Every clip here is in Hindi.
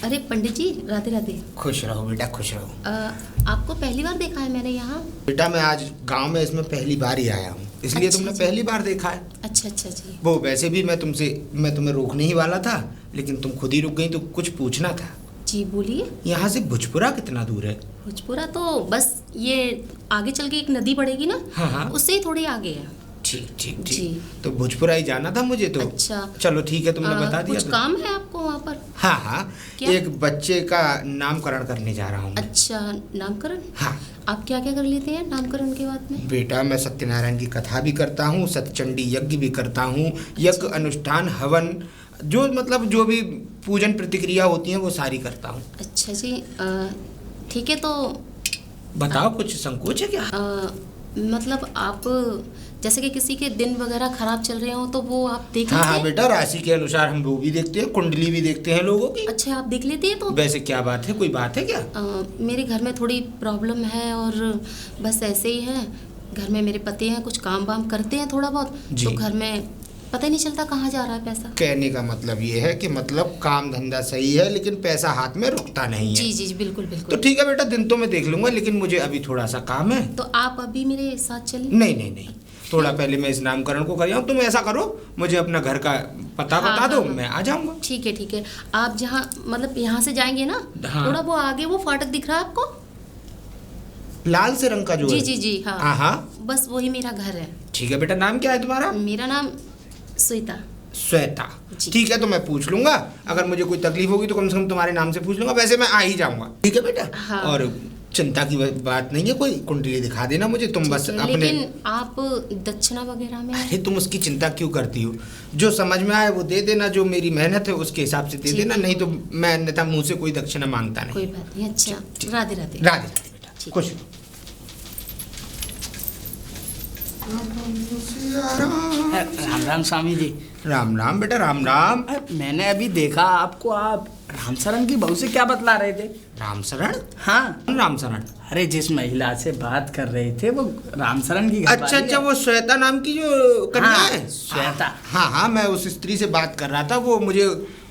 अरे पंडित जी, राधे राधे। खुश रहो बेटा, खुश रहो। आपको पहली बार देखा है मैंने यहाँ? बेटा मैं आज गांव में इसमें पहली बार ही आया हूँ, इसलिए अच्छा तुमने जी। पहली बार देखा है। अच्छा अच्छा जी। वो वैसे भी मैं तुम्हें रोकने ही वाला था, लेकिन तुम खुद ही रुक गई, तो कुछ पूछना था। जी बोलिए। यहाँ से भुजपुरा कितना दूर है? भोजपुरा तो बस ये आगे चल के एक नदी पड़ेगी ना, हाँ हाँ, उससे ही थोड़ी आगे है। ठीक ठीक जी। ठीक। तो भुजपुरा ही जाना था मुझे तो। अच्छा। चलो ठीक है, तुमने बता दिया कुछ तो। काम है आपको वहाँ पर? हाँ हाँ, क्या? एक बच्चे का नामकरण करने जा रहा हूँ। अच्छा, नामकरण। हाँ आप क्या क्या कर लेते हैं नामकरण के बाद में? बेटा मैं सत्यनारायण की कथा भी करता हूँ, सतचंडी यज्ञ भी करता हूँ, यज्ञ अनुष्ठान हवन, जो मतलब जो भी पूजन प्रतिक्रिया होती है वो सारी करता हूँ। अच्छा जी। ठीक है, तो बताओ, कुछ संकोच है क्या? मतलब आप जैसे कि किसी के दिन वगैरह खराब चल रहे हो तो वो आप देख हाँ लेते हाँ हैं? बेटा, राशि के अनुसार हम वो भी देखते हैं, कुंडली भी देखते हैं लोगों की। अच्छा, आप देख लेते हैं तो? वैसे क्या बात है, कोई बात है क्या? मेरे घर में थोड़ी प्रॉब्लम है और बस ऐसे ही है। घर में मेरे पति हैं, कुछ काम वाम करते हैं थोड़ा बहुत, जी। तो घर में पता ही नहीं चलता कहाँ जा रहा है पैसा। कहने का मतलब ये है कि मतलब काम धंधा सही है लेकिन पैसा हाथ में रुकता नहीं है। जी जी जी, बिल्कुल तो बिल्कुल। ठीक है बेटा, दिन तो मैं देख लूंगा, लेकिन मुझे अभी थोड़ा सा काम है। तो आप अभी मेरे साथ चलिए। नहीं नहीं नहीं, थोड़ा पहले मैं इस नामकरण को कर आऊँ। तुम ऐसा करो, मुझे अपना घर का पता हाँ, बता दो, हाँ, हाँ। मैं आ जाऊंगा। ठीक है ठीक है। आप जहाँ मतलब यहाँ से जाएंगे ना, हाँ। थोड़ा वो आगे वो फाटक दिख रहा है आपको? लाल से रंग का जो जी है? जी जी, हाँ हाँ हाँ, बस वही मेरा घर है। ठीक है बेटा। नाम क्या है तुम्हारा? मेरा नाम श्वेता। श्वेता। जी। ठीक है, तो मैं पूछ लूंगा, अगर मुझे कोई तकलीफ होगी तो कम से कम तुम्हारे नाम से पूछ लूंगा, वैसे मैं आ ही जाऊंगा। ठीक है बेटा। हाँ। और चिंता की बात नहीं है, कोई कुंडली दिखा देना मुझे, तुम बस ठीक है, अपने। लेकिन आप दक्षिणा वगैरह में? अरे तुम उसकी चिंता क्यों करती हो? जो समझ में आए वो दे देना, जो मेरी मेहनत है उसके हिसाब से दे ठीक देना, है। नहीं तो मैं अन्यथा मुंह से कोई दक्षिणा मांगता नहीं। कोई बात नहीं। अच्छा, ठीक। राधे राधे। राधे राधे बेटा, ठीक। खुश रहो। राम राम स्वामी जी। राम राम बेटा, राम राम। मैंने अभी देखा आपको, आप रामशरण की बहू से क्या बतला रहे थे? राम शरण? हाँ, राम शरण? अरे जिस महिला से बात कर रहे थे वो रामशरण की अच्छा घरवाली अच्छा, है। वो श्वेता नाम की जो कन्या हाँ, है? श्वेता। हाँ हाँ, मैं उस स्त्री से बात कर रहा था, वो मुझे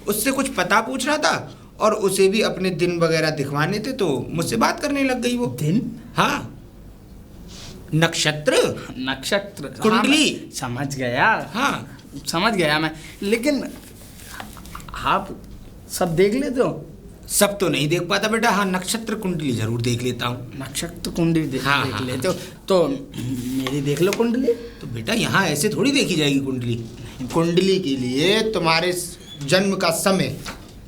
उससे कुछ पता पूछ रहा था, और उसे भी अपने दिन वगैरह दिखवाने थे, तो मुझसे बात करने लग गई वो। दिन? हाँ, नक्षत्र, नक्षत्र, कुंडली। हाँ, समझ गया। हाँ। समझ गया मैं, लेकिन आप सब देख लेते हो? सब तो नहीं देख पाता बेटा, हाँ नक्षत्र कुंडली जरूर देख लेता हूँ। नक्षत्र कुंडली हाँ, देख हाँ, लेते हो तो मेरी देख लो कुंडली। तो बेटा यहाँ ऐसे थोड़ी देखी जाएगी कुंडली। कुंडली के लिए तुम्हारे जन्म का समय,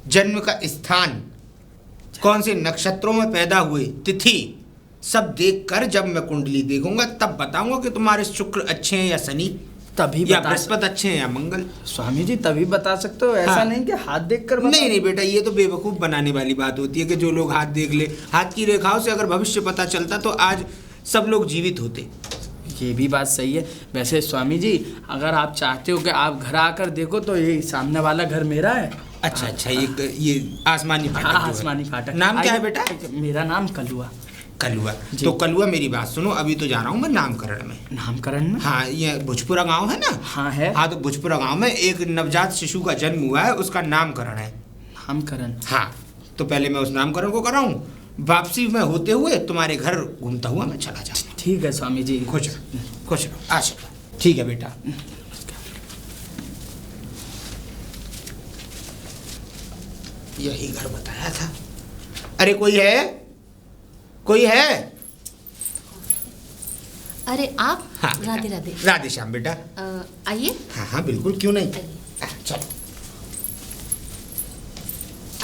जन्म का स्थान, कौन से नक्षत्रों में पैदा हुए, तिथि, सब देखकर जब मैं कुंडली देखूंगा तब बताऊंगा कि तुम्हारे शुक्र अच्छे हैं या शनि, तभी या बता बृहस्पति अच्छे हैं या मंगल। स्वामी जी तभी बता सकते हो, ऐसा हाँ। नहीं कि हाथ देखकर बता। नहीं नहीं बेटा, ये तो बेवकूफ़ बनाने वाली बात होती है कि जो लोग हाथ देख ले, हाथ की रेखाओं से अगर भविष्य पता चलता तो आज सब लोग जीवित होते। ये भी बात सही है। वैसे स्वामी जी, अगर आप चाहते हो कि आप घर आकर देखो तो ये सामने वाला घर मेरा है। अच्छा अच्छा, ये आसमानी फाटक हाँ, जो है। आसमानी फाटक। नाम क्या है आइए, बेटा? मेरा नाम कलुआ। कलुआ। जी। तो कलुआ मेरी बात सुनो, अभी तो जा रहा हूँ मैं नामकरण में। नामकरण में? हाँ, ये भुजपुरा गांव है ना? हाँ है। हाँ, तो भुजपुरा गांव में एक नवजात शिशु का जन्म हुआ है, उसका नामकरण है। नामकरण? हाँ, तो पहले मैं उस नामकरण को कराऊं, वापसी में होते हुए तुम्हारे घर घूमता हुआ मैं चला जाऊंगा। ठीक है स्वामी जी। खुश रहो, खुश रहो, आशीर्वाद। ठीक है बेटा। यही घर बताया था। अरे कोई है, कोई है? अरे आप? हाँ राधे राधे। राधे श्याम बेटा। आइए हाँ हाँ बिल्कुल, क्यों नहीं। आइए चलो।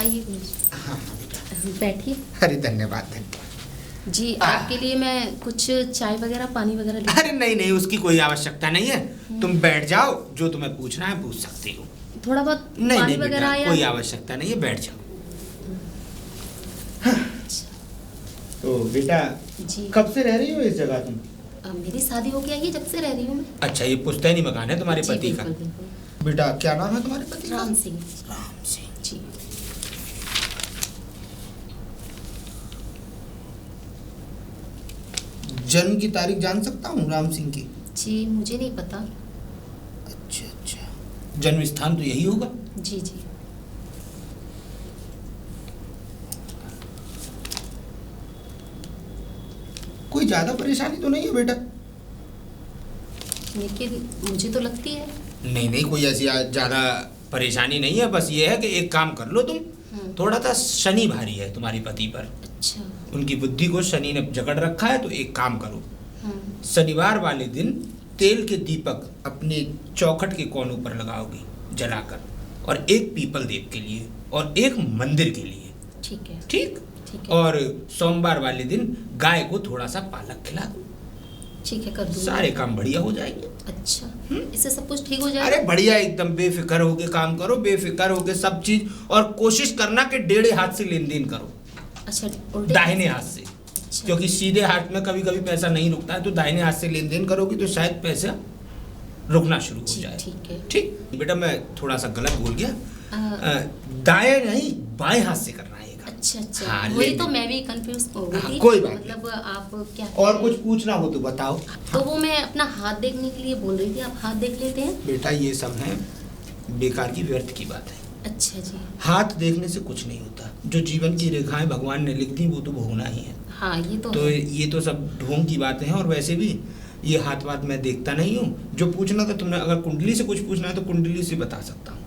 आइए, हाँ हाँ बेटा, बैठिए। अरे धन्यवाद धन्यवाद। जी, आपके लिए मैं कुछ चाय वगैरह पानी वगैरह ले। अरे नहीं नहीं, उसकी कोई आवश्यकता नहीं है, तुम बैठ जाओ, जो तुम्हें पूछना है पूछ सकती हो। थोड़ा बहुत नहीं पानी नहीं वगैरह बेटा, या? कोई आवश्यकता नहीं है, बैठ जाओ। तो बेटा जी। कब से रह रही हो इस जगह तुम? मेरी शादी हो गया, ये जब से रह रही हूँ मैं। अच्छा, ये पुश्तैनी मकान है तुम्हारे जी, पति का? बिल्कुल बिल्कुल। बेटा क्या नाम है तुम्हारे पति का? राम सिंह। राम सिंह। जी। जन्म की तारीख जान सकता हूँ राम सिंह की? जी, मुझे नहीं पता। अच्छा अच्छा, जन्म स्थान तो यही होगा। जी जी। कोई ज्यादा परेशानी तो नहीं है बेटा? लेकिन मुझे तो लगती है। नहीं नहीं, कोई ऐसी ज्यादा परेशानी नहीं है। बस ये है कि एक काम कर लो तुम, थोड़ा सा शनि भारी है तुम्हारे पति पर। अच्छा। उनकी बुद्धि को शनि ने जकड़ रखा है। तो एक काम करो, शनिवार वाले दिन तेल के दीपक अपने चौखट के कोनों पर लगाओगी जलाकर, और एक पीपल देव के लिए और एक मंदिर के लिए। ठीक है। ठीक। ठीक है। और सोमवार वाले दिन गाय को थोड़ा सा पालक खिला दो। ठीक है, कर दूंगी। सारे काम बढ़िया हो जाएंगे। अच्छा, इससे सब कुछ ठीक हो जाएगा? अरे बढ़िया, एकदम बेफिक्र होके काम करो, बेफिक्र होके सब चीज, और कोशिश करना कि डेढ़े हाथ से लेन देन करो। अच्छा, उल्टे दाहिने हाथ से। अच्छा। क्योंकि सीधे हाथ में कभी कभी पैसा नहीं रुकता है, तो दाहिने हाथ से लेन देन करोगी तो शायद पैसा रुकना शुरू हो जाए। ठीक है। ठीक बेटा, मैं थोड़ा सा गलत बोल गया। दाएं नहीं, बाएं हाथ से करना है। अच्छा अच्छा, हाँ, वही लेन तो देन। मैं भी कंफ्यूज हो गई थी। कोई बात मतलब आप क्या और कुछ पूछना हो तो बताओ। तो वो मैं अपना हाथ देखने के लिए बोल रही थी, आप हाथ देख लेते हैं? बेटा ये सब है बेकार की, व्यर्थ की बात है। अच्छा जी। हाथ देखने से कुछ नहीं होता। जो जीवन की रेखाएं भगवान ने लिख दी वो तो भोगना ही है। हाँ, ये तो तो है। ये तो सब ढोंग की बातें हैं। और वैसे भी ये हाथ वाथ मैं देखता नहीं हूँ। जो पूछना था तुमने, अगर कुंडली से कुछ पूछना है तो कुंडली से बता सकता हूँ।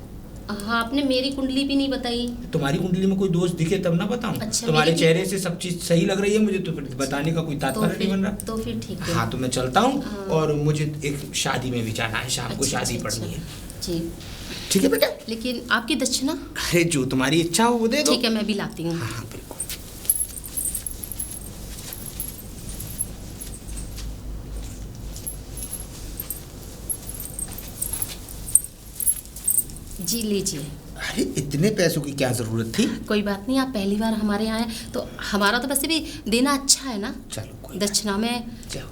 हाँ, आपने मेरी कुंडली भी नहीं बताई। तुम्हारी कुंडली में कोई दोष दिखे तब ना बताऊं। अच्छा, तुम्हारे मेरी- चेहरे से सब चीज सही लग रही है मुझे, तो फिर बताने का कोई तात्पर्य नहीं बन रहा। तो फिर ठीक है। हाँ, तो मैं चलता हूँ। हाँ। और मुझे एक शादी में भी जाना है, शाम को अच्छा, शादी अच्छा, पड़नी है। जी। ठीक है बेटा? लेकिन आपकी दक्षिणा? अरे जो तुम्हारी इच्छा हो वो दे दो। ठीक है, मैं भी लाती हूँ। हाँ हाँ, बिल्कुल। जी लीजिए। अरे इतने पैसों की क्या जरूरत थी? कोई बात नहीं, आप पहली बार हमारे यहाँ आए तो हमारा तो वैसे भी देना अच्छा है ना। चलो कोई दक्षिणा में जाओ।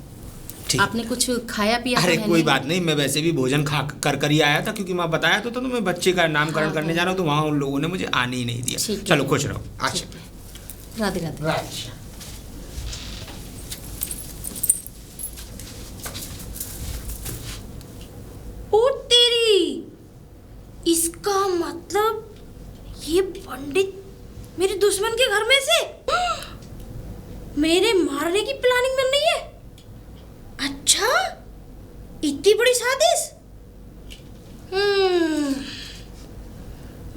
ठीक। आपने कुछ खाया पिया? अरे तो है कोई नहीं? बात नहीं, मैं वैसे भी भोजन खा कर ही आया था, क्योंकि मैं बताया तो मैं बच्चे का नामकरण हाँ, करने जा रहा हूँ, तो वहाँ उन लोगों ने मुझे आने ही नहीं दिया। ठीक है। चलो खुश रहो। अच्छा। ठीक है। राधे राधे। राधे। ओ तेरी, इसका मतलब ये पंडित मेरे दुश्मन के घर में से मेरे मारने की प्लानिंग बन रही है। अच्छा, इतनी बड़ी साजिश।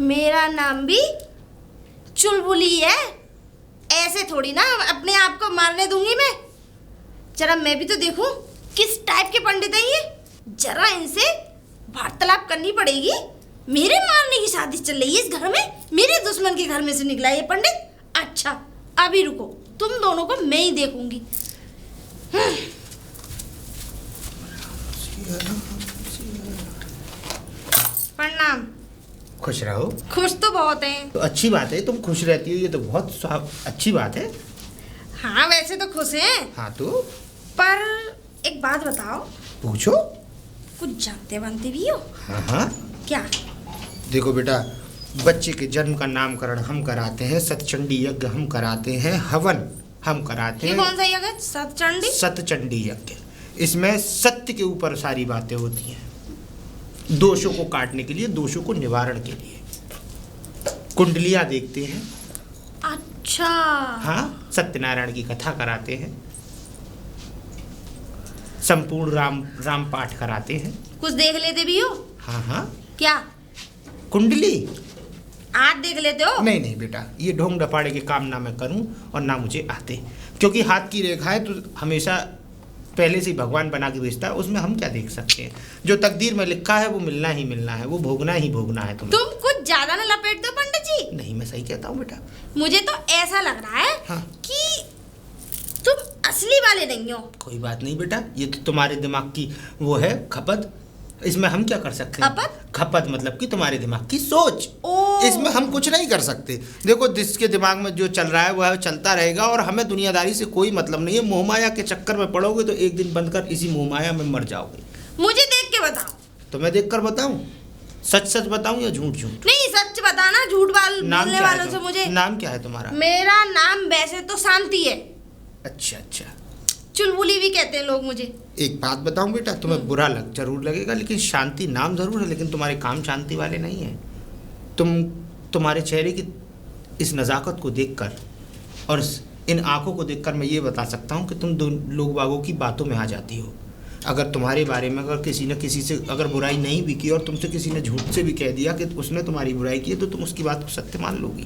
मेरा नाम भी चुलबुली है। ऐसे थोड़ी ना अपने आप को मारने दूंगी मैं। जरा मैं भी तो देखूं किस टाइप के पंडित है ये। जरा इनसे वार्तालाप करनी पड़ेगी। मेरे मारने की साजिश चल रही है इस घर में। मेरे दुश्मन के घर में से निकला ये पंडित। अच्छा, अभी रुको, तुम दोनों को मैं ही देखूंगी। प्रणाम। खुश रहो। खुश तो बहुत हैं। तो अच्छी बात है, तुम खुश रहती हो, ये तो बहुत अच्छी बात है। हाँ, वैसे तो खुश हैं, हाँ तो पर एक बात बताओ, पूछो। कुछ जानते बनते भी हो? हाँ हाँ। क्या? देखो बेटा, बच्चे के जन्म का नामकरण हम कराते हैं, सतचंडी यज्ञ हम कराते हैं, हवन हम कराते ये हैं। कौन सा यज्ञ? सतचंडी? सतचंडी यज्ञ। इसमें सत्य के ऊपर सारी बातें होती हैं, दोषों को काटने के लिए, दोषों को निवारण के लिए। कुंडलियां देखते हैं। अच्छा। हाँ, सत्यनारायण की कथा कराते हैं, संपूर्ण राम पाठ कराते हैं। कुछ देख लेते भी हो? हाँ हाँ। क्या? कुंडली? हाथ देख लेते हो? नहीं नहीं बेटा, ये ढोंग डपाड़े के काम ना मैं करूं और ना मुझे आते, क्योंकि हाथ की रेखाएं तो हमेशा पहले से ही भगवान बना के भेजता है, उसमें हम क्या देख सकते हैं। जो तकदीर में लिखा है वो मिलना ही मिलना है, वो भोगना ही भोगना है तुम्हें। तुम कुछ ज्यादा ना लपेट दो पंडित जी। नहीं, मैं सही कहता हूँ बेटा। मुझे तो ऐसा लग रहा है हाँ। कि तुम असली वाले नहीं हो। कोई बात नहीं बेटा, ये तो तुम्हारे दिमाग की वो है खपत। इसमें हम क्या कर सकते हैं? खपत? खपत मतलब कि तुम्हारे दिमाग की सोच। ओ। इसमें हम कुछ नहीं कर सकते। देखो, जिसके दिमाग में जो चल रहा है वह चलता रहेगा, और हमें दुनियादारी से कोई मतलब नहीं है। मोहमाया के चक्कर में पड़ोगे तो एक दिन बनकर इसी मोहमाया में मर जाओगे। मुझे देख के बताओ। तो मैं देख कर बताऊं? सच सच बताऊं या झूठ झूठ? नहीं, सच बताना, झूठ नाम बोलने क्या है वालों से मुझे। नाम क्या है तुम्हारा? मेरा नाम वैसे तो शांति है, अच्छा अच्छा। चुलबुली भी कहते हैं लोग मुझे। एक बात बताऊं बेटा, तुम्हें बुरा जरूर लगेगा, लेकिन शांति नाम जरूर है, लेकिन तुम्हारे काम शांति वाले नहीं हैं। तुम्हारे चेहरे की इस नज़ाकत को देखकर और इन आंखों को देखकर मैं ये बता सकता हूँ कि तुम दो लोग बागों की बातों में आ जाती हो। अगर तुम्हारे बारे में अगर किसी न किसी से अगर बुराई नहीं भी की और तुमसे किसी ने झूठ से भी कह दिया कि उसने तुम्हारी बुराई की है, तो तुम उसकी बात को सत्य मान लोगी।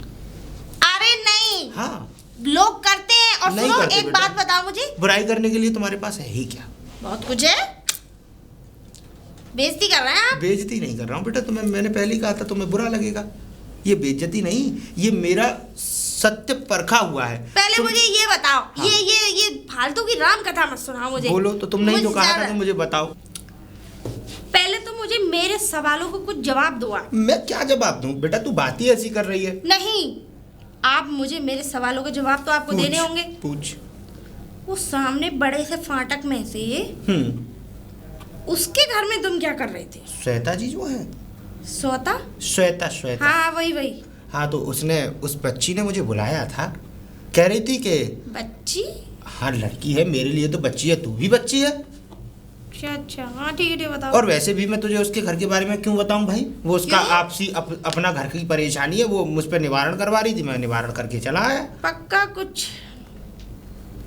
अरे नहीं, हाँ, लोग करते हैं। और नहीं सुनो, करते एक बेटा। बात बताओ मुझे, बुराई करने के लिए तुम्हारे पास है ही क्या? बहुत कुछ है। बेइज्जती कर रहे हैं आप। बेइज्जती नहीं कर रहा हूँ बेटा, तुम्हें मैंने पहले ही कहा था तुम्हें बुरा लगेगा। ये बेइज्जती नहीं, ये मेरा सत्य परखा हुआ है। पहले मुझे ये बताओ, हाँ। ये फालतू की राम कथा मत सुनाओ मुझे। बोलो तो, तुमने ही तो मुझे कहा था ज्यादा- कि मुझे बताओ। पहले तो मुझे मेरे सवालों को कुछ जवाब दो आप। मैं क्या जवाब दूं बेटा, तू बात ही ऐसी कर रही है। नहीं, आप मुझे मेरे सवालों के जवाब तो आपको देने होंगे। पूछ। वो सामने बड़े से फाटक में से उसके घर में तुम क्या कर रहे थे? श्वेता जी जो है, सोता? श्वेता। हाँ वही। हाँ, तो उसने, उस बच्ची ने मुझे बुलाया था, कह रही थी कि बच्ची? हाँ लड़की है, मेरे लिए तो बच्ची है, तू भी बच्ची है। अच्छा, हाँ ठीक है, बताओ। और वैसे भी मैं तुझे उसके घर के बारे में क्यों बताऊं भाई, वो उसका क्यों? आपसी अपना घर की परेशानी है, वो मुझ पर निवारण करवा रही थी, मैं निवारण करके चला आया। पक्का कुछ?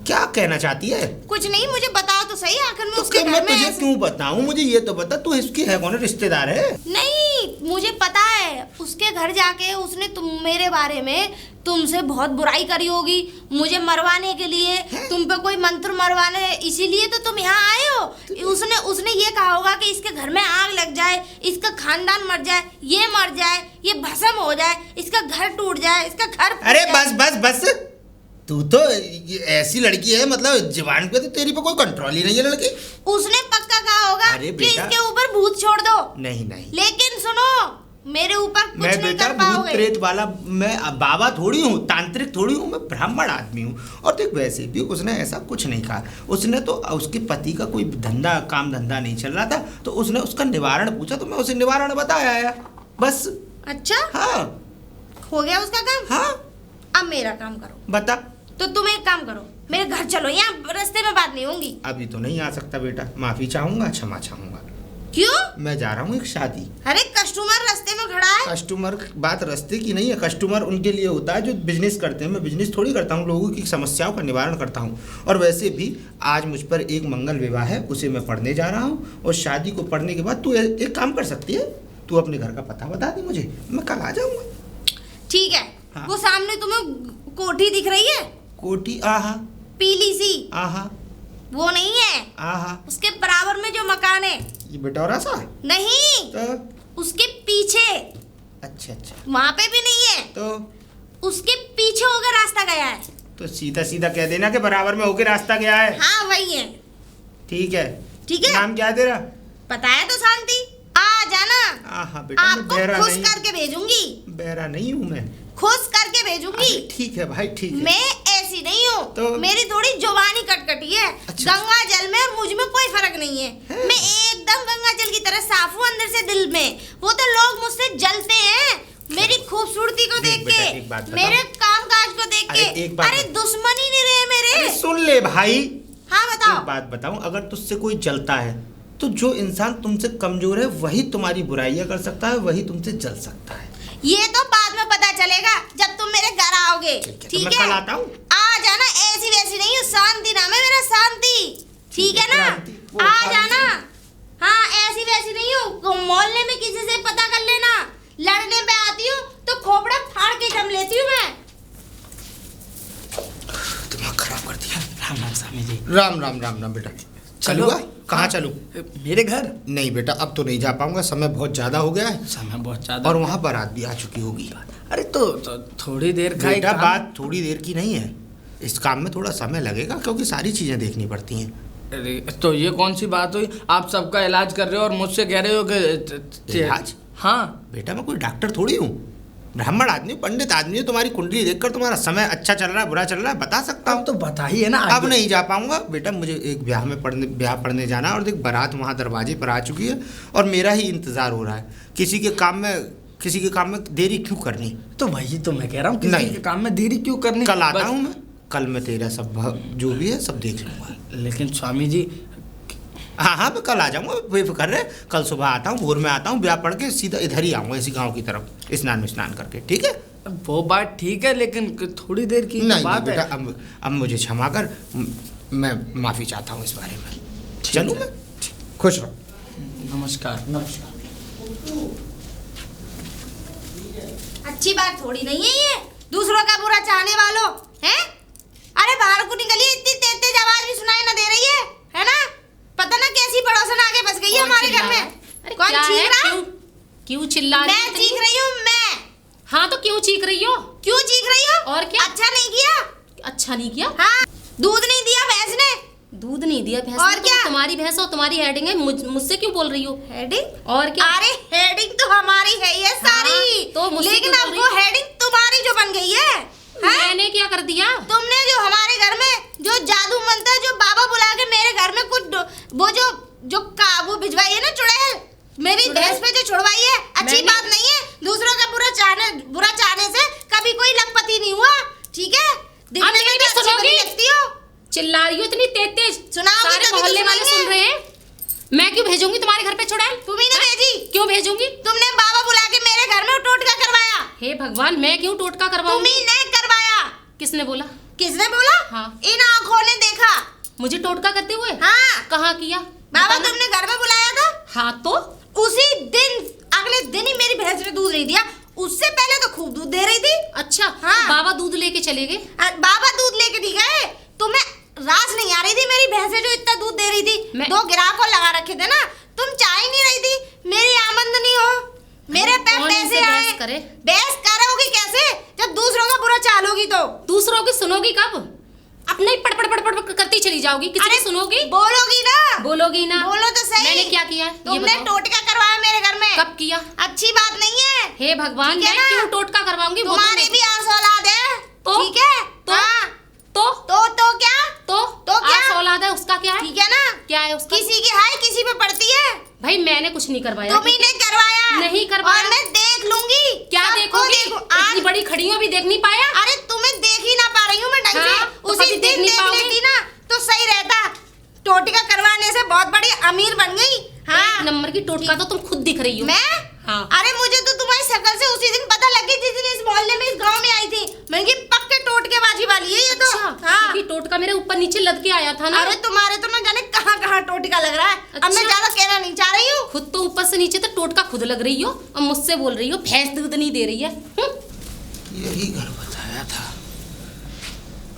क्या कहना चाहती है? कुछ नहीं, मुझे बताओ तो सही, आखिर में तो उसके मैं घर में तुझे ऐसे- क्यों बताऊं, मुझे ये तो बता, तू इसकी है कौन, रिश्तेदार है? नहीं, मुझे पता है, उसके घर जाके उसने मेरे बारे में तुमसे बहुत बुराई करी होगी, मुझे मरवाने के लिए, तुम पे कोई मंत्र मरवाने, इसीलिए तो तुम यहाँ आए हो। उसने ये कहा होगा कि इसके घर में आग लग जाए, इसका खानदान मर जाए, ये मर जाए, ये भस्म हो जाए, इसका घर टूट जाए, इसका घर फूट अरे जाए। बस बस बस, तू तो ये ऐसी लड़की है, मतलब जवान पे तो तेरी पे कोई कंट्रोल ही नहीं है लड़की। उसने पक्का कहा होगा अरे कि बेटा। इसके ऊपर भूत छोड़ दो। नहीं नहीं, लेकिन सुनो, मेरे ऊपर कुछ मैं नहीं बेटा कर भूत पाओगे। प्रेत वाला, मैं बाबा थोड़ी हूँ, तांत्रिक थोड़ी हूँ, मैं ब्राह्मण आदमी हूँ। और देख वैसे भी उसने ऐसा कुछ नहीं कहा, उसने तो उसके पति का कोई धंधा काम धंधा नहीं चल रहा था, तो उसने उसका निवारण पूछा, तो मैं उसे निवारण बताया आया, बस। अच्छा, हाँ हो गया उसका काम। हाँ, अब मेरा काम करो। बता। तो तुम एक काम करो, मेरे घर चलो, यहाँ रास्ते में बात नहीं होगी। अभी तो नहीं आ सकता बेटा, माफी चाहूंगा, क्षमा चाहूंगा। क्यों? मैं जा रहा हूँ एक शादी। अरे कस्टमर रास्ते में खड़ा है। कस्टमर बात रास्ते की नहीं है, कस्टमर उनके लिए होता है जो बिजनेस करते हैं, मैं बिजनेस थोड़ी करता हूँ, लोगों की समस्याओं का निवारण करता हूँ। और वैसे भी आज मुझ पर एक मंगल विवाह है, उसे मैं पढ़ने जा रहा हूँ, और शादी को पढ़ने के बाद तू एक काम कर सकती है, तू अपने घर का पता बता दे मुझे, मैं कल आ जाऊँगा। ठीक है। हाँ। वो सामने तुम्हें कोठी दिख रही है, कोठी? आहा पीली सी, आहा वो नहीं है, आहा, उसके बराबर में जो मकान है। ये बटोरा सा नहीं, तो? उसके पीछे, अच्छा अच्छा, वहां पे भी नहीं है, तो उसके पीछे होकर रास्ता गया है। तो सीधा सीधा कह देना कि बराबर में होके रास्ता गया है। हाँ वही है। ठीक है। ठीक है, नाम क्या है तेरा? पता है तो शांति, आ जाना। आहा बेटा, मैं आपको बहरा खुश नहीं, करके भेजूंगी, बहरा नहीं हूँ मैं। खुश करके भेजूंगी। अरे ठीक है भाई, ठीक है। मैं ऐसी नहीं हूँ, तो? मेरी थोड़ी जुबानी कटकटी है। अच्छा। गंगा जल में और मुझ में कोई फर्क नहीं है, है? मैं एकदम गंगा जल की तरह साफ हूँ अंदर से दिल में। वो तो लोग मुझसे जलते हैं मेरी खूबसूरती को देख देख बेटा, के, एक बात बता। मेरे काम काज को देख अरे के। एक बात अरे बता। दुश्मनी नहीं रहे मेरे। अरे सुन ले भाई, हाँ बताओ। एक बात बताऊं, अगर तुझसे कोई जलता है तो जो इंसान तुमसे कमजोर है वही तुम्हारी बुराइयां कर सकता है, वही तुमसे जल सकता है। ये तो बाद में पता चलेगा जब तुम मेरे घर आओगे। तो ठीक मैं है, कल आता हूँ। आ जाना, ऐसी वैसी नहीं हूँ, शांति नाम है मेरा, शांति। ठीक है ना, क्रांति, वो आ क्रांति। जाना। हाँ, ऐसी वैसी नहीं हूँ, मोहल्ले में किसी से पता कर लेना, लड़ने पे आती हूँ तो खोपड़ा फाड़ के जम लेती हूँ मैं। दिमाग खराब कर दिया। राम राम स्वामी जी। राम राम राम राम बेटा। चलो। चलूंगा? कहाँ हाँ, चलूं? मेरे घर। नहीं बेटा, अब तो नहीं जा पाऊंगा, समय बहुत ज्यादा हो गया है, समय बहुत ज्यादा। और वहाँ बारात भी आ चुकी होगी। अरे तो थोड़ी देर का ही बेटा काम- बात थोड़ी देर की नहीं है, इस काम में थोड़ा समय लगेगा, क्योंकि सारी चीजें देखनी पड़ती हैं। अरे तो ये कौन सी बात हुई, आप सबका इलाज कर रहे हो और मुझसे कह रहे हो कि इलाज? हाँ। बेटा मैं कोई डॉक्टर थोड़ी हूँ, ब्राह्मण आदमी, पंडित आदमी हूँ। तुम्हारी कुंडली देखकर तुम्हारा समय अच्छा चल रहा है बुरा चल रहा है बता सकता हूँ। अब तो बताइए ना। अब नहीं जा पाऊंगा बेटा, मुझे एक ब्याह पढ़ने जाना है, और देख बारात वहाँ दरवाजे पर आ चुकी है, और मेरा ही इंतजार हो रहा है। किसी के काम में देरी क्यों करनी? तो वही तो मैं कह रहा हूँ, किसी नहीं। के काम में देरी क्यों करनी। कल आता बस- हूँ मैं, कल मैं तेरा सब जो भी है सब देख लूंगा। लेकिन स्वामी जी। हाँ हाँ, मैं कल आ जाऊंगा, बेफिक्र रहे। कल सुबह आता हूँ, भोर में आता हूँ, ब्याह पढ़ के सीधा इधर ही आऊँगा, इसी गाँव की तरफ स्नान करके। ठीक है, वो बात ठीक है, लेकिन थोड़ी देर की नहीं बात बेटा, है। अब मुझे क्षमा कर, मैं माफ़ी चाहता हूँ इस बारे में। चलूँ मैं? खुश रहो। नमस्कार। नमस्कार। अच्छी बात थोड़ी नहीं है ये, दूसरों का बुरा चाहने वालों हैं। अरे बाहर को निकलिए, इतनी तेज तेज आवाज भी सुनाई ना दे रही है ना? पता ना कैसी पड़ोसन आगे बस गई है हमारे घर में। अरे कौन क्या है? चीख रहा? क्यों चिल्ला रही मैं हो? चीख रही हूँ मैं। हाँ तो क्यों चीख रही हो? क्यों चीख रही हो? और क्या? अच्छा नहीं किया? अच्छा नहीं किया? हाँ, दूध नहीं दिया भैंस ने। दूध नहीं दिया भैंस और ने? तो क्या? तुम्हारी भैंस और तुम्हारी हेडिंग है, मुझसे क्यों बोल रही हो? हेडिंग? और क्या? अरे हेडिंग तो हमारी है ये सारी। हाँ, तो मुझसे लेकिन क्यों अब बोल वो रही? हेडिंग तुम्हारी जो बन गई है। हाँ? मैंने क्या कर दिया? तुमने जो हमारे घर में जो जादू मंत्र जो बाबा बुला के मेरे घर में कुछ वो जो वो भिजवाई है ना, चुड़ैल, मेरी चुड़ैल? भैंस पे जो छुड़वाई है, अच्छी मैंने? बात नहीं है। दूसरों का बुरा चाहने से कभी कोई लखपति नहीं हुआ, ठीक है? दिखने में मेरी तो भी अच्छी सुनोगी? बनी लगती हो। चिल्ला रही हो इतनी तेज तेज, सुनाओगी सारे तभी तो मोहल्ले वाले सुनेंगे। सुन रहे हैं। मैं क्यों भेजूंगी तुम्हारे घर पे चुड़ैल? तुम्ही ने हाँ? भेजी। क्यों भेजूंगी? तुमने बाबा बुला के मेरे घर में टोटका करवाया। हे भगवान, मैं क्यों टोटका करवाऊंगी? तुम्ही ने करवाया। किसने बोला? किसने बोला? हाँ। इन आंखों ने देखा। मुझे टोटका करते हुए? हाँ। कहाँ किया? बाबा बताना। तुमने घर में बुलाया था। हाँ तो उसी दिन, अगले दिन ही मेरी भैंस ने दूध नहीं दिया। उससे पहले तो खूब दूध दे रही थी। अच्छा। हाँ। तो बाबा दूध लेके चले गए? बाबा दूध लेके नहीं गए। तुम्हें रास नहीं आ रही थी मेरी भैंसे जो इतना दूध दे रही थी। मैं- 2 ग्राहक को लगा रखे थे ना, तुम चाह ही नहीं रही थी मेरी आमदनी हो, मेरे पे कौन पैसे इनसे आए। बहस करे? बहस करोगी कैसे जब दूसरों का बुरा चालोगी तो? दूसरों की सुनोगी कब? अपना ही पड़ पड़ पड़ पड़ करती चली जाओगी, किसी की सुनोगी? बोलोगी ना। बोलोगी ना? बोलो तो सही। मैंने क्या किया है? ये तुमने बताओ। टोटका करवाया मेरे घर में। कब किया? अच्छी बात नहीं है। हे भगवान, ठीक है मैं ना? क्यों टोटका करवाऊंगी? वो तो तुम्हारी मैं- भी आस औलाद है। तो? ठीक है? तो? हाँ। तो तो क्या? तो क्या? आस औलाद है, उसका क्या है? ठीक है ना? क्या है उसका? किसी की हाय किसी पे पड़ती है। भाई मैंने कुछ नहीं करवाया। तुम्ही ने करवाया। नहीं करवाया। और मैं देख लूंगी। क्या सबको देखोगी? देखूं। इतनी आज बड़ी खड़ी हूँ, अभी देख नहीं पाया? अरे तुम्हें देख ही ना पा रही हूँ मैं ढंग हाँ, से। तो उसी कभी देख दिन नहीं देख पाओगी? लेती ना तो सही रहता। टोटका करवाने से बहुत बड़ी अमीर बन गई। हाँ। एक नंबर की टोटका तो तुम खुद दिख रही हो। मैं? हाँ। अरे मुझे तो तुम्हारी शक्ल से उसी दिन पता लग गई जिस दिन इस मोहल्ले में इस गांव में आई थी। मैंने कहा पक्के टोटकेबाजी वाली है ये तो। अच्छा, हाँ। क्योंकि टोटका मेरे ऊपर नीचे लद के आया था ना। अरे तुम्हारे तो ना जाने कहाँ कहाँ टोटका लग रहा है। अब मैं अच्छा। ज्यादा कहना नहीं चाह रही हूँ। खुद तो ऊपर से नीचे तक टोटका खुद लग रही हो और मुझसे बोल रही हो भैंस दूध नहीं दे रही है। यही घर बताया था,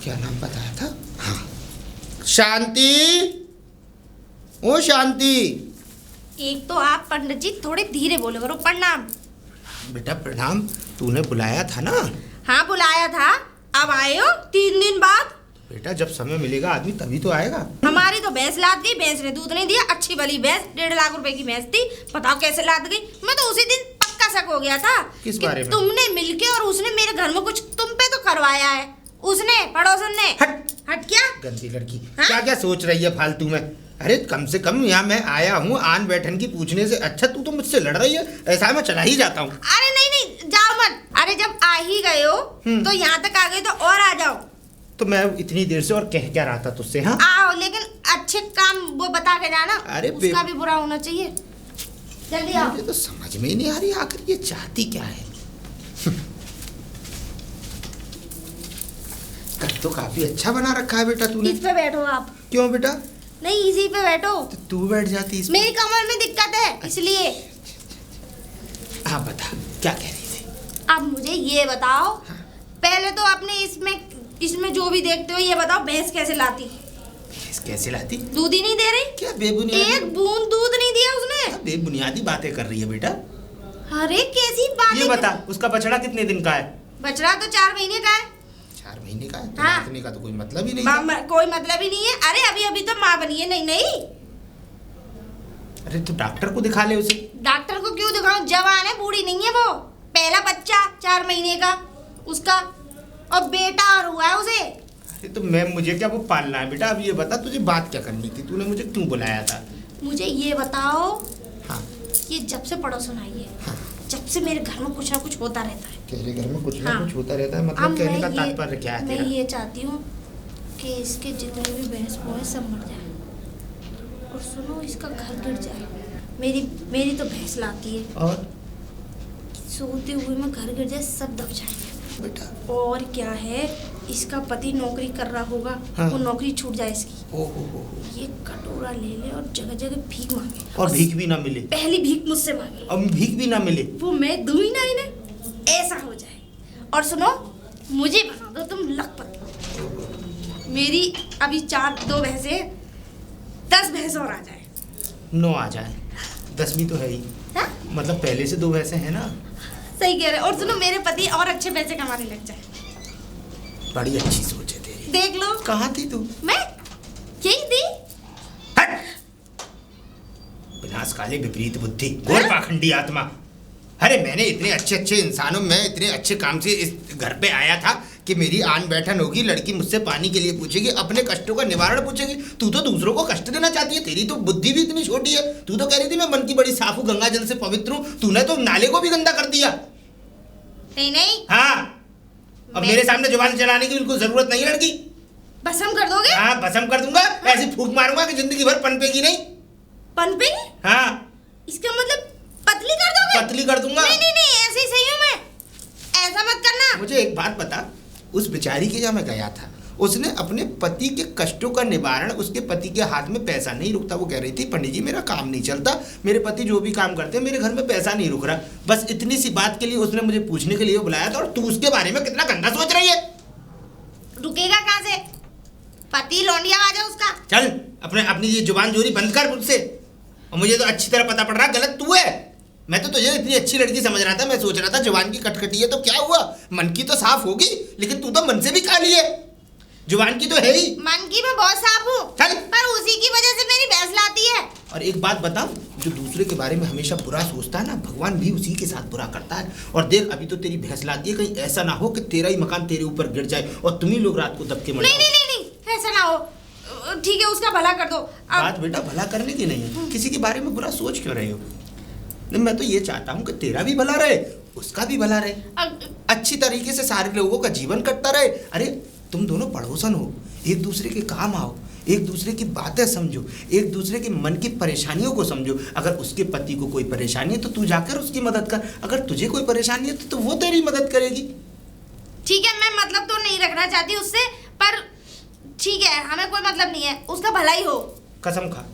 क्या नाम बताया था? हाँ, शांति। ओ शांति। एक तो आप पंडित जी थोड़े धीरे बोले करो। प्रणाम। बेटा प्रणाम। तूने बुलाया था ना? हाँ बुलाया था। अब आए हो 3 दिन बाद। बेटा जब समय मिलेगा आदमी तभी तो आएगा। हमारी तो भैंस लाद गई, भैंस ने दूध नहीं दिया। अच्छी भली भैंस, 1.5 लाख रुपए की भैंस थी। बताओ कैसे लाद गई? मैं तो उसी दिन पक्का शक हो गया था किस कि बारे में? तुमने मिलके और उसने मेरे घर में कुछ तुम पे तो करवाया है। उसने, पड़ोसन ने। हट क्या? गंदी लड़की। हाँ? क्या क्या सोच रही है फालतू में? अरे कम से कम यहाँ मैं आया हूँ आन बैठन की पूछने से अच्छा तू तो मुझसे लड़ रही है। ऐसा है मैं चला ही जाता हूँ। अरे नहीं जाओ मत। अरे जब आ ही गए हो तो यहाँ तक आ गए तो और आ जाओ। तो मैं इतनी देर से और कह क्या रहा था तुझसे? हाँ आओ, लेकिन अच्छे काम वो बता के जाना। अरे उसका भी बुरा होना चाहिए। जल्दी आओ। मुझे तो समझ में ही नहीं आ रही आखिर ये चाहती क्या है। घर तो काफी अच्छा बना रखा है बेटा तूने। इस पे बैठो आप। क्यों बेटा? नहीं इसी पे बैठो। तो तू बैठ जाती इस पे। मेरी कमर में दिक्कत है इसलिए। हाँ बता क्या कह रही थी? अब मुझे ये बताओ, पहले तो आपने इसमें जो भी देखते हो ये बताओ, भैंस कैसे लाती? भैंस कैसे लाती? दूध ही नहीं दे रही। क्या बेबुनियादी? एक बूंद दूध नहीं दिया उसने। क्या बेबुनियादी बातें कर रही है बेटा? अरे कैसी बात ये बता उसका बछड़ा कितने दिन का है? बछड़ा तो 4 महीने का है। 4 महीने का है? तो हाँ। नाचने का तो कोई मतलब ही नहीं था। कोई मतलब ही नहीं है। अरे अभी तो माँ बनी है। नहीं अरे तू डॉक्टर को दिखा ले उसे। डॉक्टर को क्यों दिखाऊं? जवान है, बूढ़ी नहीं है वो। पहला बच्चा 4 महीने का उसका, और बेटा और हुआ है उसे। अरे तो मुझे क्या वो पालना है बेटा? अब ये बता तुझे बात क्या करनी थी? तूने मुझे क्यों बुलाया था? मुझे ये बताओ, हाँ ये जब से पड़ोसन आई है, हाँ। जब से मेरे घर में कुछ ना कुछ होता रहता है। तेरे घर में कुछ ना हाँ। कुछ होता रहता है अब मतलब कहने का मैं तात्पर्य क्या है मैं तेरा? ये चाहती हूँ कि इसके जितने भी भैंस वो हैं सब मर जाए, और सुनो इसका घर गिर जाए। मेरी तो भैंस लाती है, और सोते हुए में घर गिर जाए, सब दब जाए। बेटा। और क्या है, इसका पति नौकरी कर रहा होगा, हाँ। वो नौकरी छूट जाए इसकी, ओहो हो। ये कटोरा ले ले और जगह जगह भीख मांगे, और भीख भी ना मिले। पहली भीख मुझसे मांगे, अब भीख भी ना मिले। वो मैं दूं ही ना इन्हें, ऐसा हो जाए। और सुनो, मुझे बना दो तुम लखपति। मेरी अभी 2 भैंसे, 10 भैंस और आ जाए। 9 आ जाए, 10वीं तो है ही। हाँ? मतलब पहले से 2 वैसे हैं ना। सही कह रहे। और सुनो, मेरे पति और अच्छे पैसे कमाने लग जाए। बड़ी अच्छी सोच है तेरी। देख लो। कहाँ थी तू? मैं यही थी। हट! विनाशकाली विपरीत बुद्धि, घोर पाखंडी आत्मा। अरे मैंने इतने अच्छे अच्छे इंसानों में इतने अच्छे काम से इस घर पे आया था कि मेरी आन बैठन होगी, लड़की मुझसे पानी के लिए पूछेगी, अपने कष्टों का निवारण पूछेगी। तू तो दूसरों को कष्ट देना चाहती है, तेरी तो बुद्धि भी इतनी छोटी है। तू तो कह रही थी मैं मन की बड़ी साफ हूँ, गंगा जल से पवित्र हूँ, तूने तो नाले को भी गंदा कर दिया। नहीं नहीं, हाँ, अब मेरे सामने जुबान चलाने की बिल्कुल जरूरत नहीं है लड़की। भस्म कर दोगे? हाँ, भस्म कर दूंगा, ऐसी फूंक मारूंगा कि जिंदगी भर पनपेगी नहीं। पनपेगी? हाँ, इसका मतलब पतली कर दोगे? पतली कर दूंगा। नहीं नहीं नहीं, ऐसे ही सही हूँ मैं, ऐसा मत करना। मुझे एक बात बता, उस बेचारी के जहाँ मैं गया था, उसने अपने पति के कष्टों का निवारण, उसके पति के हाथ में पैसा नहीं रुकता। वो कह रही थी पंडित जी मेरा काम नहीं चलता, मेरे पति जो भी काम करते हैं मेरे घर में पैसा नहीं रुक रहा। बस इतनी सी बात के लिए उसने मुझे पूछने के लिए बुलाया था, और तू उसके बारे में कितना गंदा सोच रही है। रुकेगा कहाँ से? पति लौंडिया आ जाए उसका। चल अपनी ये जुबान जोरी बंद कर मुझसे। और मुझे तो अच्छी तरह पता पड़ रहा गलत तू है। मैं तो तुझे इतनी अच्छी लड़की समझ रहा था, मैं सोच रहा था जुबान की कटकटी है तो क्या हुआ, मन की तो साफ होगी, लेकिन तू तो मन से भी काली है, जुबान की तो है ही। मन की मैं बहुत साफ हूँ, चल। पर उसी की वजह से मेरी भैंस लाती है। और एक बात बताऊं, जो दूसरे के बारे में हमेशा बुरा सोचता है ना, भगवान भी उसी के साथ बुरा करता है। और देख अभी तो तेरी भैंस लाती है, कहीं ऐसा ना हो कि तेरा ही मकान तेरे ऊपर गिर जाए और तुम ही लोग रात को दबके मर नहीं जाओ। नहीं नहीं नहीं, ऐसा ना हो। ठीक है, उसका भला कर दो। बात बेटा भला करने की नहीं है, किसी के बारे में बुरा सोच क्यों रहे हो। नहीं, मैं तो ये चाहता हूँ कि तेरा भी भला रहे, उसका भी भला रहे, अच्छी तरीके से सारे लोगों का जीवन कटता रहे। अरे तुम दोनों पड़ोसन हो, एक दूसरे के काम आओ, एक दूसरे की बातें समझो, एक दूसरे के मन की परेशानियों को समझो। अगर उसके पति को कोई परेशानी है तो तू जाकर उसकी मदद कर, अगर तुझे कोई परेशानी है तो वो तेरी मदद करेगी। ठीक है, मैं मतलब तो नहीं रखना चाहती उससे, पर ठीक है, हमें कोई मतलब नहीं है, उसका भला ही हो। कसम खा।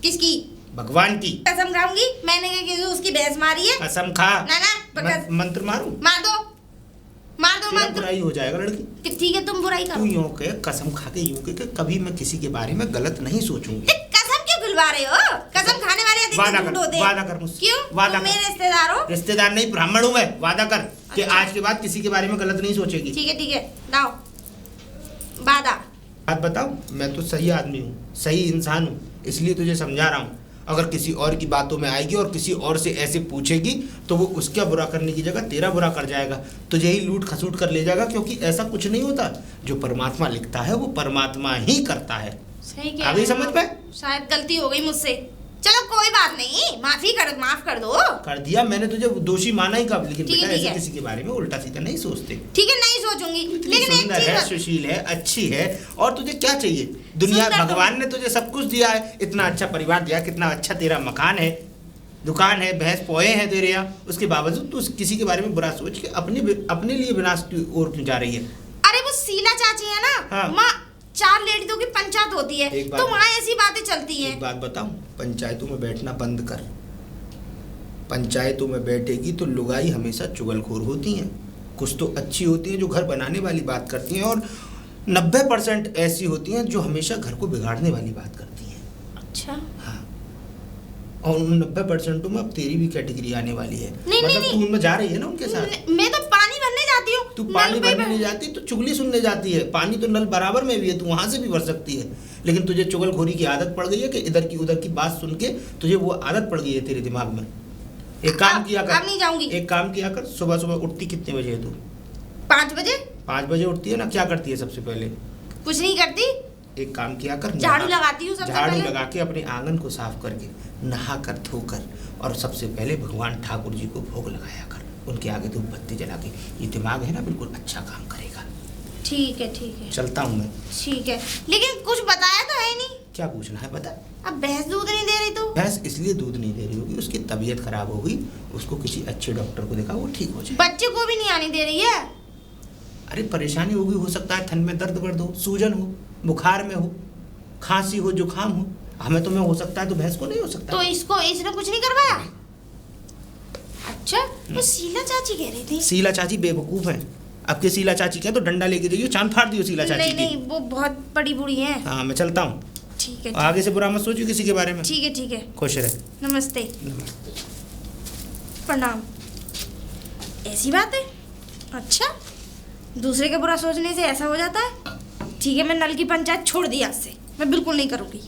किसकी? भगवान की कसम खाऊंगी। मैंने क्या उसकी भैंस मारी है? कसम खा। ना मंत्र मारूं? मार दो, मार दो तेरा मंत्र। बुराई हो जाएगा लड़की। ठीक है, तुम बुराई तू करो। यूं कह, कसम खा के यूं कह कि कभी मैं किसी के बारे में गलत नहीं सोचूंगी। कसम क्यों खुलवा रहे हो? कसम खाने वाले वादा अधिक कर, झूठ होते हैं। वादा कर मुझसे। क्यों? वादा तुम कर। मेरे रिश्तेदार हो? रिश्तेदार नहीं, ब्राह्मण हूं मैं। वादा कर कि अच्छा। आज के बाद किसी के बारे में गलत नहीं सोचेगी। ठीक है, लाओ वादा। बात बताऊं, मैं तो सही आदमी हूँ, सही इंसान हूँ, इसलिए तुझे समझा रहा हूँ। अगर किसी और की बातों में आएगी और किसी और से ऐसे पूछेगी तो वो उसका बुरा करने की जगह तेरा बुरा कर जाएगा, तुझे ही लूट खसूट कर ले जाएगा। क्योंकि ऐसा कुछ नहीं होता, जो परमात्मा लिखता है वो परमात्मा ही करता है। सही कह आ गई रहे हो। समझ में? शायद गलती हो गई मुझसे। चलो कोई बात नहीं, माफ कर दो। कर दिया मैंने तुझे दोषी माना ही कब, लेकिन ठीक है, बेटा ठीक ऐसे है। किसी के बारे में उल्टा सीधा नहीं सोचते। ठीक है, नहीं सोचूंगी। इतनी लेकिन एक सुंदर है, चीज सुशील है, अच्छी है, और तुझे क्या चाहिए? दुनिया, सुंदर तो- भगवान ने तुझे सब कुछ दिया है, इतना अच्छा परिवार दिया, कितना अच्छा तेरा मकान है, दुकान है, भैंस पोए हैं तेरे यहाँ, उसके बावजूद तू किसी के बारे में बुरा सोच के अपने लिए विनाश की ओर क्यों जा रही है? अरे वो शीला चाची है ना, हाँ। माँ 4 लेडीजों की पंचायत होती है, एक बात- तो वहाँ ऐसी बातें चलती एक हैं। बात बताऊं, पंचायतों में बैठना बंद कर। पंचायतों में बैठेगी तो लुगाई हमेशा चुगलखोर होती हैं, कुछ तो अच्छी होती हैं जो घर बनाने वाली बात करती हैं, और 90% ऐसी होती हैं जो हमेशा घर को बिगाड़ने वाली बात करती हैं। अच्छा, हाँ, और उन 90% में अब तेरी भी कैटेगरी आने वाली है। नहीं, मतलब नहीं, तू उनमें जा रही है ना उनके साथ। मैं तो पानी भरने जाती हूँ। तू नल पानी पे भरने नहीं जाती तो चुगली सुनने जाती है। पानी तो नल बराबर में भी है, तू वहां से भी भर सकती है, लेकिन तुझे चुगलखोरी की आदत पड़ गई है कि इधर की उधर की बात सुन के तुझे वो आदत पड़ गई है तेरे दिमाग में। एक काम किया कर, अब नहीं जाऊंगी। एक काम किया कर, सुबह सुबह उठती कितने बजे है तू? 5 बजे। 5 बजे उठती है ना, क्या करती है सबसे पहले? कुछ नहीं करती, एक काम किया कर, झाड़ू लगाती हूँ सबसे झाड़ू पहले। लगा के अपने आंगन को साफ करके नहा कर धोकर, और सबसे पहले भगवान ठाकुर जी को भोग लगाया कर, उनके आगे धूप बत्ती जला के। ये दिमाग है ना बिल्कुल अच्छा काम करेगा। ठीक है, चलता हूँ मैं। ठीक है, लेकिन कुछ बताया तो है नहीं। क्या पूछना है बता। अब भैंस दूध नहीं दे रही तो? भैंस इसलिए दूध नहीं दे रही होगी, उसकी तबीयत खराब हो गई, उसको किसी अच्छे डॉक्टर को दिखा, वो ठीक हो जाए। बच्चे को भी नहीं आने दे रही है। अरे परेशानी होगी, हो सकता है थन में दर्द वर्द हो, सूजन हो, बुखार में हो, खांसी हो, जुकाम हो। हमें तो में हो सकता है तो भैंस को नहीं हो सकता। तो इसको इसने कुछ नहीं करवाया? अच्छा, तो शीला चाची कह रही थी। शीला चाची बेवकूफ है। अब के शीला चाची क्या, तो डंडा लेके जाइए, चांद फाड़ दियो शीला चाची नहीं की। नहीं, वो बहुत बड़ी बूढ़ी है। हाँ मैं चलता हूँ। ठीक है आगे से बुरा मत सोचिए किसी के बारे में। ठीक है ठीक है। खुश रहे। नमस्ते। नमस्ते। प्रणाम। ऐसी बात है? अच्छा, दूसरे का बुरा सोचने से ऐसा हो जाता है? ठीक है, मैं नल की पंचायत छोड़ दी आज से, मैं बिल्कुल नहीं करूँगी।